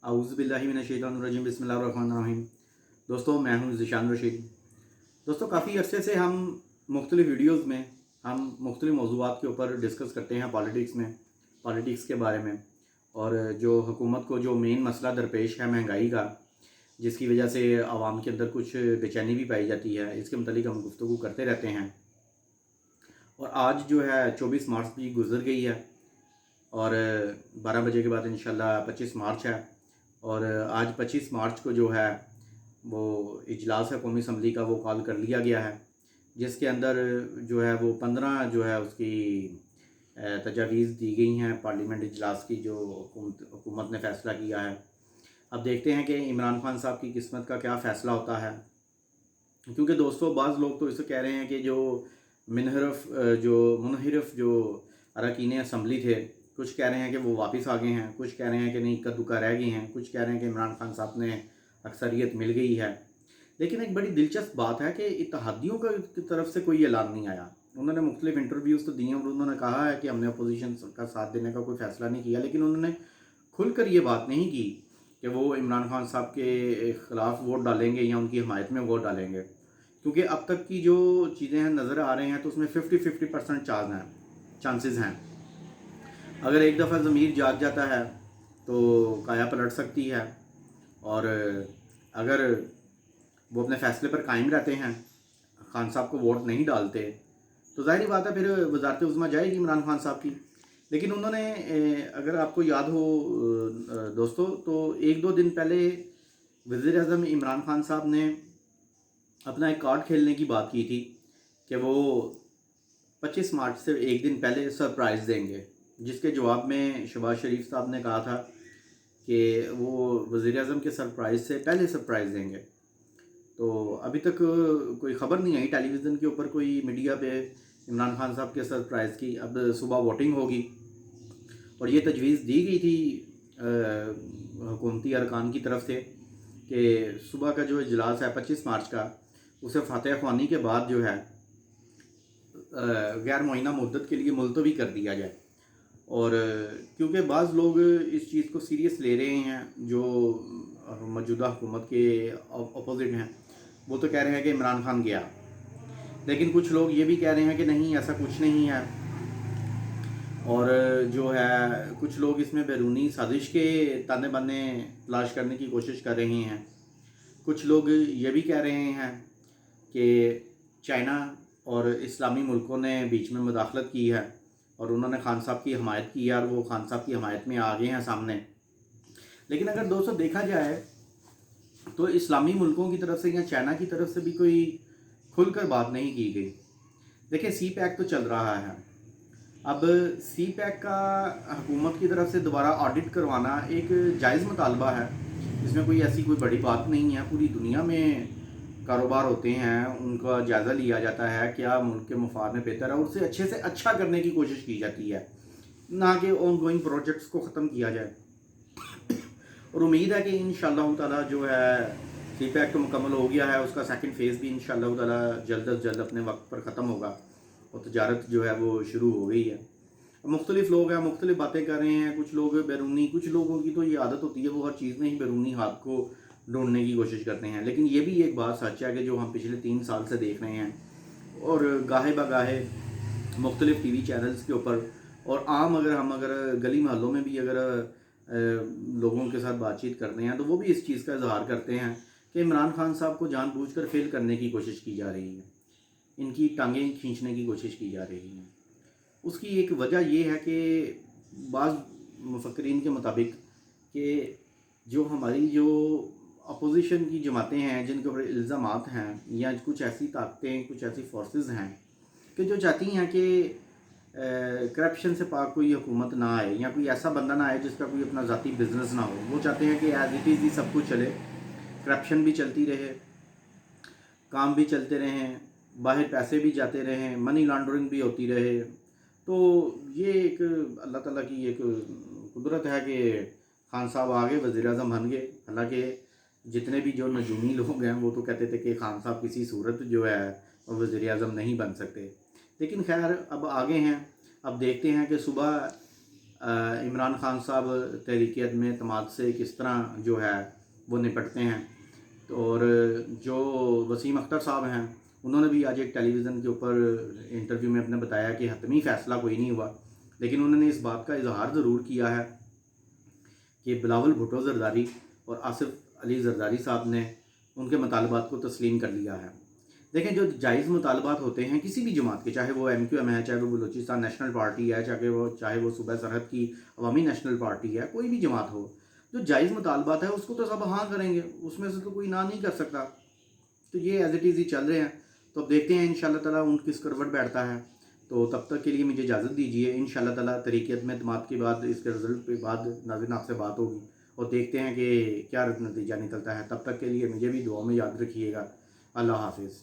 आऊज़ बिल्लाहि मिनश्शैतानिर्रजीम बिस्मिल्लाहिर्रहमानिर्रहीम। दोस्तों, मैं हूं ज़ीशान रशीद। दोस्तों, काफ़ी अरसे से हम मुख्तलिफ़ वीडियोज़ में हम मुख्तलिफ़ मौज़ूआत के ऊपर डिस्कस करते हैं पॉलिटिक्स के बारे में। और जो हुकूमत को जो मेन मसला दरपेश है महंगाई का, जिसकी वजह से आवाम के अंदर कुछ बेचैनी भी पाई जाती है, इसके मुतालिक हम गुफ्तगू करते रहते हैं। और आज जो है 24 मार्च भी गुज़र गई है और 12 बजे के बाद इंशाल्लाह 25 मार्च है। और आज 25 मार्च को जो है वो इजलास है कौमी असम्बली का, वो कॉल कर लिया गया है, जिसके अंदर जो है वो 15 जो है उसकी तजावीज़ दी गई हैं पार्लियामेंट इजलास की, जो हुकूमत ने फ़ैसला किया है। अब देखते हैं कि इमरान खान साहब की किस्मत का क्या फ़ैसला होता है। क्योंकि दोस्तों, बाज़ लोग तो इसे कह रहे हैं कि जो मुनहरफ जो अरकान असम्बली थे, कुछ कह रहे हैं कि वो वापस आ गए हैं, कुछ कह रहे हैं कि नहीं इक्का दुक्का रह गए हैं, कुछ कह रहे हैं कि इमरान खान साहब ने अक्सरियत मिल गई है। लेकिन एक बड़ी दिलचस्प बात है कि इत्तेहादियों की तरफ से कोई ऐलान नहीं आया। उन्होंने मुख्तलिफ इंटरव्यूज़ तो दिए और उन्होंने कहा है कि हमने अपोजिशन का साथ देने का कोई फ़ैसला नहीं किया, लेकिन उन्होंने खुलकर ये बात नहीं की कि वो इमरान खान साहब के ख़िलाफ़ वोट डालेंगे या उनकी हमायत में वोट डालेंगे। क्योंकि अब तक की जो चीज़ें हैं नज़र आ रहे हैं तो उसमें 50-50% चांसेस हैं। अगर एक दफ़ा ज़मीर जाग जाता है तो काया पलट सकती है, और अगर वो अपने फ़ैसले पर कायम रहते हैं, खान साहब को वोट नहीं डालते, तो ज़ाहिर बात है फिर वज़ारत उज़्मा जाएगी इमरान खान साहब की। लेकिन उन्होंने अगर आपको याद हो दोस्तों, तो एक दो दिन पहले वज़ीर आज़म इमरान खान साहब ने अपना एक कार्ड खेलने की बात की थी कि वो 25 मार्च से एक दिन पहले सरप्राइज़ देंगे, जिसके जवाब में शहबाज शरीफ साहब ने कहा था कि वो वज़ीर आज़म के सरप्राइज़ से पहले सरप्राइज़ देंगे। तो अभी तक कोई ख़बर नहीं आई टेलीविज़न के ऊपर, कोई मीडिया पे इमरान खान साहब के सरप्राइज़ की। अब सुबह वोटिंग होगी और ये तजवीज़ दी गई थी हुकूमती अरकान की तरफ से कि सुबह का जो इजलास है 25 मार्च का, उसे फातह ख्वानी के बाद जो है गैर मुअय्यना मुद्दत के लिए मुलतवी कर दिया जाए। और क्योंकि बाज़ लोग इस चीज़ को सीरियस ले रहे हैं, जो मौजूदा हुकूमत के अपोजिट हैं, वो तो कह रहे हैं कि इमरान खान गया, लेकिन कुछ लोग ये भी कह रहे हैं कि नहीं, ऐसा कुछ नहीं है। और जो है कुछ लोग इसमें बैरूनी साजिश के ताने बाने तलाश करने की कोशिश कर रहे हैं। कुछ लोग ये भी कह रहे हैं कि चाइना और इस्लामी मुल्कों ने बीच में मुदाखलत की है और उन्होंने खान साहब की हमायत की है और वो खान साहब की हमायत में आ गए हैं सामने। लेकिन अगर दोस्तों देखा जाए तो इस्लामी मुल्कों की तरफ से या चाइना की तरफ से भी कोई खुलकर बात नहीं की गई। देखिए, सी पैक तो चल रहा है। अब सी पैक का हुकूमत की तरफ से दोबारा ऑडिट करवाना एक जायज़ मुतालबा है, इसमें कोई ऐसी कोई बड़ी बात नहीं है। पूरी दुनिया में कारोबार होते हैं, उनका जायज़ा लिया जाता है, क्या मुल्क के मफाद में बेहतर है, उससे अच्छे से अच्छा करने की कोशिश की जाती है, ना कि ऑन गोइंग प्रोजेक्ट्स को ख़त्म किया जाए। और उम्मीद है कि इंशाअल्लाह ताला जो है सी पैक तो मुकम्मल हो गया है, उसका सेकंड फ़ेज़ भी इंशाअल्लाह ताला जल्द अज जल्द अपने वक्त पर ख़त्म होगा और तजारत जो है वो शुरू हो गई है। मुख्तलिफ़ लोग हैं, मुख्तलिफ़ बातें कर रहे हैं। कुछ लोग बैरूनी, कुछ लोगों की तो ये आदत होती है, वो हर चीज़ में ही बैरूनी हाथ को ढूंढने की कोशिश करते हैं। लेकिन ये भी एक बात सच है कि जो हम पिछले 3 साल से देख रहे हैं, और गाहे बगाहे मुख्तलिफ़ टीवी चैनल्स के ऊपर, और आम अगर गली मोहल्लों में भी अगर लोगों के साथ बातचीत करते हैं, तो वो भी इस चीज़ का इजहार करते हैं कि इमरान खान साहब को जानबूझकर फेल करने की कोशिश की जा रही है, इनकी टांगें खींचने की कोशिश की जा रही है। उसकी एक वजह ये है कि बाज़ मुफक्किरीन के मुताबिक कि जो हमारी जो अपोजिशन की जमातें हैं, जिनके ऊपर इल्ज़ामात हैं, या कुछ ऐसी ताकतें, कुछ ऐसी फोर्सेस हैं कि जो चाहती हैं कि करप्शन से पाक कोई हुकूमत ना आए, या कोई ऐसा बंदा ना आए जिसका कोई अपना ज़ाती बिजनेस ना हो। वो चाहते हैं कि एज इट इज़ ही सब कुछ चले, करप्शन भी चलती रहे, काम भी चलते रहें, बाहर पैसे भी जाते रहें, मनी लॉन्ड्रिंग भी होती रहे। तो ये एक अल्लाह ताला की एक कुदरत है कि खान साहब आ गए, वज़ीर आज़म बन गए। हालांकि जितने भी जो नजूमी लोग हैं वो तो कहते थे कि खान साहब किसी सूरत जो है वो वज़ीर आज़म नहीं बन सकते, लेकिन खैर अब आगे हैं। अब देखते हैं कि सुबह عمران خان صاحب تحریک عدم اعتماد سے کس طرح جو ہے وہ نپٹتے ہیں. اور جو وسیم اختر صاحب ہیں انہوں نے بھی آج ایک ٹیلی ویژن کے اوپر انٹرویو میں اپنے بتایا کہ حتمی فیصلہ کوئی نہیں ہوا، لیکن انہوں نے اس بات کا اظہار ضرور کیا ہے کہ بلاول بھٹو زرداری اور آصف علی زرداری صاحب نے ان کے مطالبات کو تسلیم کر لیا ہے. دیکھیں جو جائز مطالبات ہوتے ہیں کسی بھی جماعت کے، چاہے وہ MQM ہے، چاہے وہ بلوچستان نیشنل پارٹی ہے، چاہے وہ صوبہ سرحد کی عوامی نیشنل پارٹی ہے، کوئی بھی جماعت ہو، جو جائز مطالبات ہے اس کو تو سب ہاں کریں گے، اس میں سے تو کوئی نہ نہیں کر سکتا. تو یہ ایز اٹ از ہی چل رہے ہیں. تو اب دیکھتے ہیں انشاءاللہ تعالیٰ ان کس کروٹ بیٹھتا ہے. تو تب تک کے لیے مجھے اجازت دیجیے. انشاءاللہ تعالیٰ تحریک عدم اعتماد کے بعد اس کے رزلٹ کے بعد ناظرین آپ سے بات ہوگی اور دیکھتے ہیں کہ کیا نتیجہ نکلتا ہے. تب تک کے لیے مجھے بھی دعاؤں میں یاد رکھیے گا. اللہ حافظ.